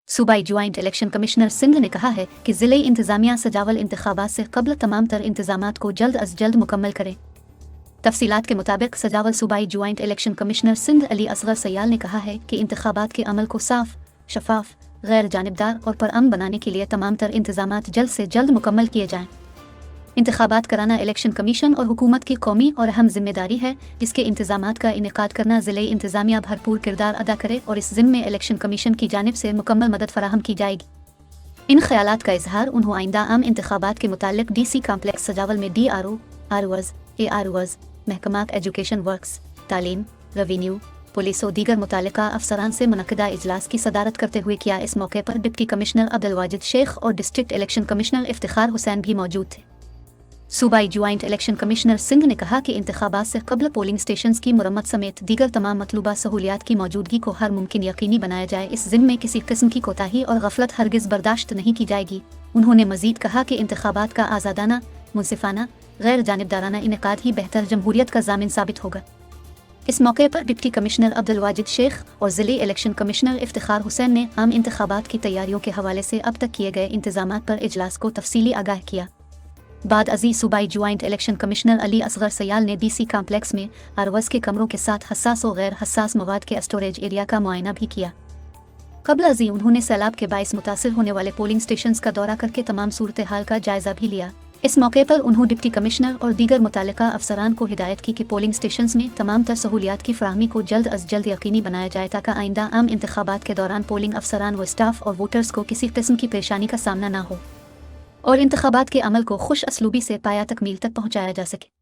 सूबाई joint election commissioner Sindh ने कहा है कि ज़िले इंतज़ामिया सजावल इंतखाबात से कबल तमाम तर इंतजामात को जल्द अज जल्द मुकम्मल करे। तफसीलात के मुताबिक सजावल सूबाई joint election commissioner Sindh Ali Asghar Sayal ने कहा है कि इंतखाबात के अमल को साफ, शफाफ, गैर जानिबदार और पुरअमन बनाने के लिए तमाम तर इंतजामात जल्द से जल्द मुकम्मल किए जाएँ। इंतखाबात कराना इलेक्शन कमीशन और हुकूमत की कौमी और अहम जिम्मेदारी है, जिसके इंतजामात का इनेकाद करना ज़िले इंतज़ामिया भरपूर किरदार अदा करे और इस ज़िम्मे इलेक्शन कमीशन की जानिब से मुकम्मल मदद फराहम की जाएगी। इन ख्यालात का इजहार उन्होंने आइंदा आम इंतखाबात के मुतालिक DC कॉम्प्लेक्स सजावल में DRO, ROs, AROs, महकमात एजुकेशन वर्क्स, तालीम, रेवेन्यू, पुलिस और दीगर मुतालिका अफसरान से मुनक़दा इजलास की सदारत करते हुए किया। इस मौके पर डिप्टी कमिश्नर अब्दुल वाजिद शेख और district election commissioner Iftikhar Hussain भी मौजूद थे। सूबाई ज्वाइंट इलेक्शन कमिश्नर सिंह ने कहा कि इंतखाबात से कबल पोलिंग स्टेशंस की मुरम्मत समेत दीगर तमाम मतलूबा सहूलियात की मौजूदगी को हर मुमकिन यकीनी बनाया जाए। इस ज़िम्मे में किसी किस्म की कोताही और गफलत हरगिज़ बर्दाश्त नहीं की जाएगी। उन्होंने मज़ीद कहा कि इंतखाबात का आज़ादाना, मुनसिफाना, गैर जानिबदाराना इनेकाद ही बेहतर जमहूरियत का ज़ामिन साबित होगा। इस मौके पर डिप्टी कमिश्नर अब्दुल वाजिद शेख और ज़िले इलेक्शन कमिश्नर इफ्तिखार हुसैन ने आम इंतखाबात की तैयारियों के हवाले से अब तक किए गए इंतजामात पर इजलास को तफसीली आगाह किया। बाद अजी सूबाई joint election commissioner Ali Asghar Sayal ने DC कॉम्प्लेक्स में ROs के कमरों के साथ हसास और गैर हसास मवाद के स्टोरेज एरिया का मुआयना भी किया। कबल अजी उन्होंने सैलाब के बाइस मुतासिर होने वाले पोलिंग स्टेशंस का दौरा करके तमाम सूरत हाल का जायजा भी लिया। इस मौके पर उन्होंने डिप्टी कमिश्नर और दीगर मुतालिका अफसरान को हिदायत की कि पोलिंग स्टेशंस में तमाम तर सहूलियात की फराहमी को जल्द अज जल्द यकीनी बनाया जाए ताकि आइंदा आम इंतखाबात के दौरान पोलिंग अफसरान व स्टाफ और वोटर्स को किसी किस्म की परेशानी का सामना न हो और इंतखाबात के अमल को खुश असलूबी से पाया तकमील तक पहुँचाया जा सके।